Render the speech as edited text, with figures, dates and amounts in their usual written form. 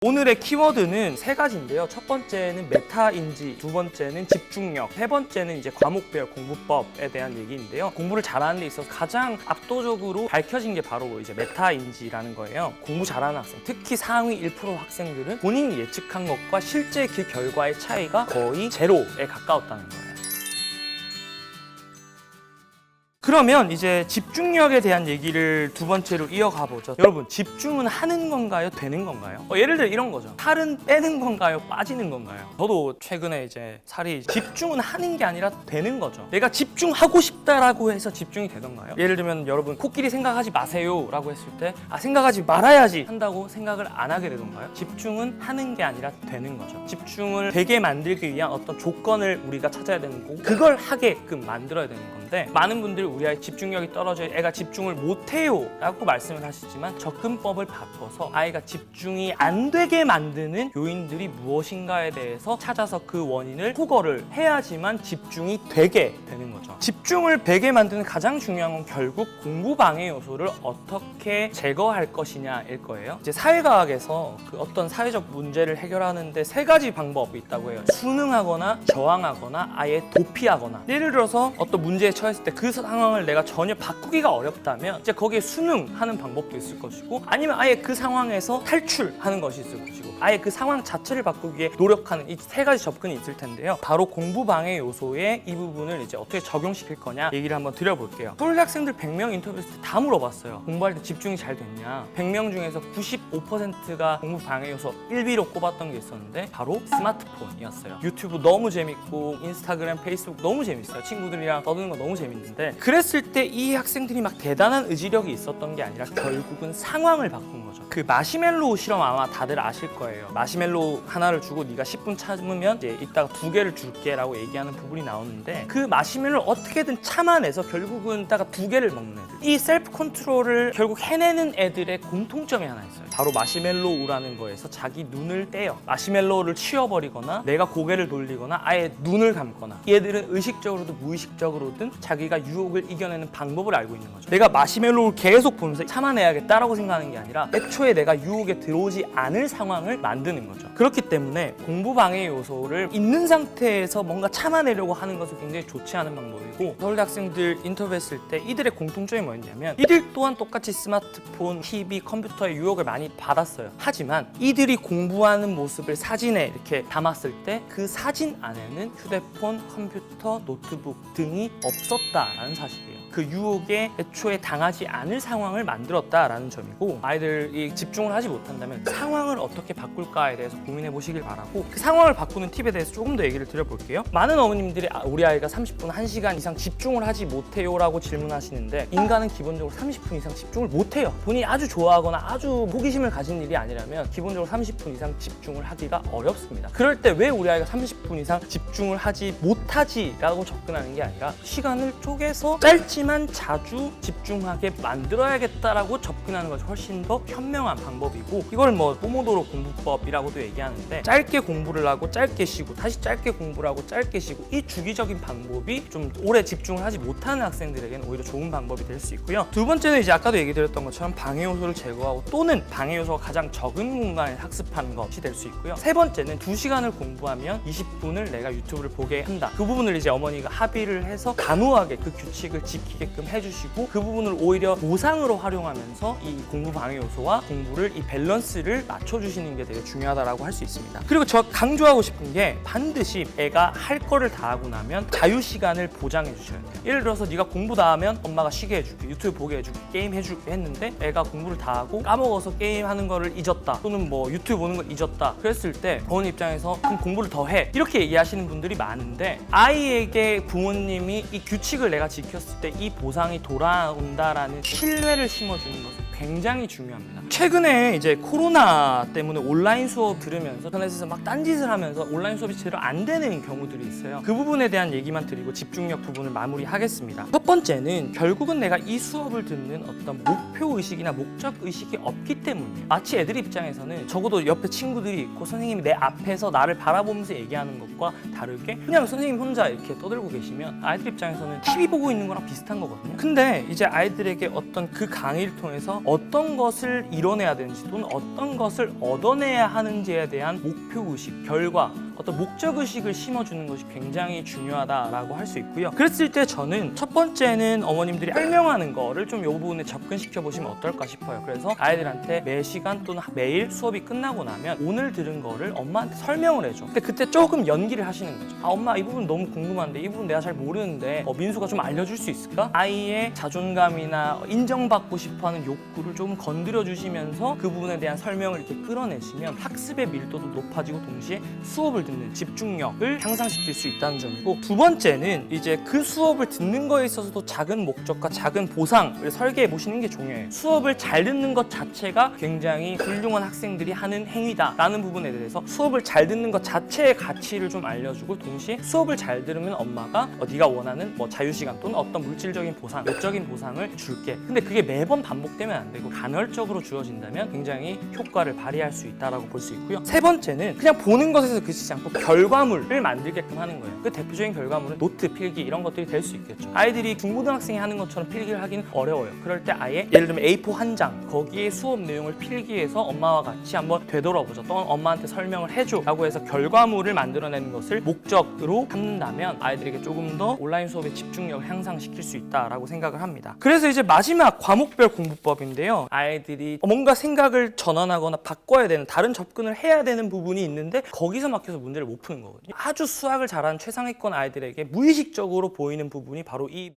오늘의 키워드는 세 가지인데요. 첫 번째는 메타인지, 두 번째는 집중력, 세 번째는 이제 과목별 공부법에 대한 얘기인데요. 공부를 잘하는 데 있어서 가장 압도적으로 밝혀진 게 바로 이제 메타인지라는 거예요. 공부 잘하는 학생, 특히 상위 1% 학생들은 본인이 예측한 것과 실제 그 결과의 차이가 거의 제로에 가까웠다는 거예요. 그러면 이제 집중력에 대한 얘기를 두 번째로 이어가 보죠. 여러분, 집중은 하는 건가요? 되는 건가요? 예를 들어 이런 거죠. 살은 빼는 건가요? 빠지는 건가요? 저도 최근에 이제 살이 집중은 하는 게 아니라 되는 거죠. 내가 집중하고 싶다라고 해서 집중이 되던가요? 예를 들면 여러분, 코끼리 생각하지 마세요 라고 했을 때 생각하지 말아야지 한다고 생각을 안 하게 되던가요? 집중은 하는 게 아니라 되는 거죠. 집중을 되게 만들기 위한 어떤 조건을 우리가 찾아야 되는 거고, 그걸 하게끔 만들어야 되는 건데, 많은 분들이 우리 아이 집중력이 떨어져요, 애가 집중을 못해요 라고 말씀을 하시지만, 접근법을 바꿔서 아이가 집중이 안 되게 만드는 요인들이 무엇인가에 대해서 찾아서 그 원인을 포괄을 해야지만 집중이 되게 되는 거죠. 집중을 되게 만드는 가장 중요한 건 결국 공부 방해 요소를 어떻게 제거할 것이냐일 거예요. 이제 사회과학에서 그 어떤 사회적 문제를 해결하는데 세 가지 방법이 있다고 해요. 순응하거나 저항하거나 아예 도피하거나. 예를 들어서 어떤 문제에 처했을 때 그 상황을 내가 전혀 바꾸기가 어렵다면 이제 거기에 순응하는 방법도 있을 것이고, 아니면 아예 그 상황에서 탈출하는 것이 있을 것이고, 아예 그 상황 자체를 바꾸기 위해 노력하는 이 세 가지 접근이 있을 텐데요. 바로 공부 방해 요소의 이 부분을 이제 어떻게 적용시킬 거냐 얘기를 한번 드려볼게요. 서울대 학생들 100명 인터뷰했을 때 다 물어봤어요. 공부할 때 집중이 잘 됐냐. 100명 중에서 95%가 공부 방해 요소 1위로 꼽았던 게 있었는데 바로 스마트폰이었어요. 유튜브 너무 재밌고 인스타그램, 페이스북 너무 재밌어요. 친구들이랑 떠드는 거 너무 재밌는데, 그랬을 때 이 학생들이 막 대단한 의지력이 있었던 게 아니라 결국은 상황을 바꾼 거죠. 그 마시멜로우 실험 아마 다들 아실 거예요. 마시멜로우 하나를 주고 네가 10분 참으면 이제 이따가 2개를 줄게 라고 얘기하는 부분이 나오는데, 그 마시멜로우를 어떻게든 참아내서 결국은 이따가 2개를 먹는 애들, 이 셀프 컨트롤을 결국 해내는 애들의 공통점이 하나 있어요. 바로 마시멜로우라는 거에서 자기 눈을 떼요. 마시멜로우를 치워버리거나 내가 고개를 돌리거나 아예 눈을 감거나, 얘들은 의식적으로든 무의식적으로든 자기가 유혹을 이겨내는 방법을 알고 있는 거죠. 내가 마시멜로우를 계속 보면서 참아내야겠다라고 생각하는 게 아니라 애초에 내가 유혹에 들어오지 않을 상황을 만드는 거죠. 그렇기 때문에 공부 방해 요소를 있는 상태에서 뭔가 참아내려고 하는 것은 굉장히 좋지 않은 방법이고, 서울대 학생들 인터뷰했을 때 이들의 공통점이 뭐였냐면, 이들 또한 똑같이 스마트폰, TV, 컴퓨터의 유혹을 많이 받았어요. 하지만 이들이 공부하는 모습을 사진에 이렇게 담았을 때 그 사진 안에는 휴대폰, 컴퓨터, 노트북 등이 없었다라는 사실이에요. 그 유혹에 애초에 당하지 않을 상황을 만들었다라는 점이고, 아이들이 집중을 하지 못한다면 상황을 어떻게 바꿀까에 대해서 고민해 보시길 바라고, 그 상황을 바꾸는 팁에 대해서 조금 더 얘기를 드려볼게요. 많은 어머님들이 우리 아이가 30분, 1시간 이상 집중을 하지 못해요 라고 질문하시는데, 인간은 기본적으로 30분 이상 집중을 못해요. 본인이 아주 좋아하거나 아주 호기심을 가진 일이 아니라면 기본적으로 30분 이상 집중을 하기가 어렵습니다. 그럴 때 왜 우리 아이가 30분 이상 집중을 하지 못하지 라고 접근하는 게 아니라, 시간을 쪼개서 짧지만 자주 집중하게 만들어야겠다라고 접근하는 것이 훨씬 더 현명한 방법이고, 이걸 뭐 포모도로 공부법이라고도 얘기하는데, 짧게 공부를 하고 짧게 쉬고 다시 짧게 공부를 하고 짧게 쉬고, 이 주기적인 방법이 좀 오래 집중을 하지 못하는 학생들에게는 오히려 좋은 방법이 될 수 있고요. 두 번째는 이제 아까도 얘기 드렸던 것처럼 방해 요소를 제거하고, 또는 방해 요소가 가장 적은 공간에 학습하는 것이 될 수 있고요. 세 번째는 2시간을 공부하면 20분을 내가 유튜브를 보게 한다. 그 부분을 이제 어머니가 합의를 해서 단호하게 그 규칙을 지키게끔 해주시고, 그 부분을 오히려 보상으로 활용하면서 이 공부 방해 요소와 공부를 이 밸런스를 맞춰주시는 게 되게 중요하다라고 할 수 있습니다. 그리고 저 강조하고 싶은 게, 반드시 애가 할 거를 다 하고 나면 자유 시간을 보장해 주셔야 돼요. 예를 들어서 네가 공부 다 하면 엄마가 쉬게 해줄게, 유튜브 보게 해줄게, 게임 해줄게 했는데 애가 공부를 다 하고 까먹어서 게임하는 거를 잊었다, 또는 뭐 유튜브 보는 걸 잊었다, 그랬을 때 부모님 입장에서 그럼 공부를 더 해 이렇게 얘기하시는 분들이 많은데, 아이에게 부모님이 이 규칙을 내가 지켰을 때 이 보상이 돌아온다라는 신뢰를 심어주는 것은 굉장히 중요합니다. 최근에 이제 코로나 때문에 온라인 수업 들으면서 인터넷에서 막 딴짓을 하면서 온라인 수업이 제대로 안 되는 경우들이 있어요. 그 부분에 대한 얘기만 드리고 집중력 부분을 마무리하겠습니다. 첫 번째는 결국은 내가 이 수업을 듣는 어떤 목표 의식이나 목적 의식이 없기 때문이에요. 마치 애들 입장에서는 적어도 옆에 친구들이 있고 선생님이 내 앞에서 나를 바라보면서 얘기하는 것과 다르게 그냥 선생님 혼자 이렇게 떠들고 계시면 아이들 입장에서는 TV 보고 있는 거랑 비슷한 거거든요. 근데 이제 아이들에게 어떤 그 강의를 통해서 어떤 것을 이뤄내야 되는지 또는 어떤 것을 얻어내야 하는지에 대한 목표의식, 결과, 어떤 목적의식을 심어주는 것이 굉장히 중요하다라고 할 수 있고요. 그랬을 때 저는 첫 번째는 어머님들이 설명하는 거를 좀 이 부분에 접근시켜 보시면 어떨까 싶어요. 그래서 아이들한테 매 시간 또는 매일 수업이 끝나고 나면 오늘 들은 거를 엄마한테 설명을 해줘. 근데 그때 조금 연기를 하시는 거죠. 아, 엄마 이 부분 너무 궁금한데, 이 부분 내가 잘 모르는데 민수가 좀 알려줄 수 있을까? 아이의 자존감이나 인정받고 싶어하는 욕구를 좀 건드려 주시면서 그 부분에 대한 설명을 이렇게 끌어내시면 학습의 밀도도 높아지고 동시에 수업을 듣는 집중력을 향상시킬 수 있다는 점이고, 두 번째는 이제 그 수업을 듣는 거에 있어서도 작은 목적과 작은 보상을 설계해 보시는 게 중요해요. 수업을 잘 듣는 것 자체가 굉장히 훌륭한 학생들이 하는 행위다라는 부분에 대해서 수업을 잘 듣는 것 자체의 가치를 좀 알려주고, 동시에 수업을 잘 들으면 엄마가 네가 원하는 자유시간 또는 어떤 물질적인 보상, 외적인 보상을 줄게. 근데 그게 매번 반복되면 안 되고 간헐적으로 주어진다면 굉장히 효과를 발휘할 수 있다라고 볼 수 있고요. 세 번째는 그냥 보는 것에서 그치지 않고 결과물을 만들게끔 하는 거예요. 그 대표적인 결과물은 노트, 필기 이런 것들이 될 수 있겠죠. 아이들이 중고등학생이 하는 것처럼 필기를 하기는 어려워요. 그럴 때 아예 예를 들면 A4 한 장, 거기에 수업 내용을 필기해서 엄마와 같이 한번 되돌아보자, 또는 엄마한테 설명을 해줘 라고 해서 결과물을 만들어내는 것을 목적으로 삼는다면 아이들에게 조금 더 온라인 수업의 집중력을 향상시킬 수 있다라고 생각을 합니다. 그래서 이제 마지막 과목별 공부법인데요. 아이들이 뭔가 생각을 전환하거나 바꿔야 되는, 다른 접근을 해야 되는 부분이 있는데 거기서 막혀서 문제를 못 푸는 거거든요. 아주 수학을 잘하는 최상위권 아이들에게 무의식적으로 보이는 부분이 바로 이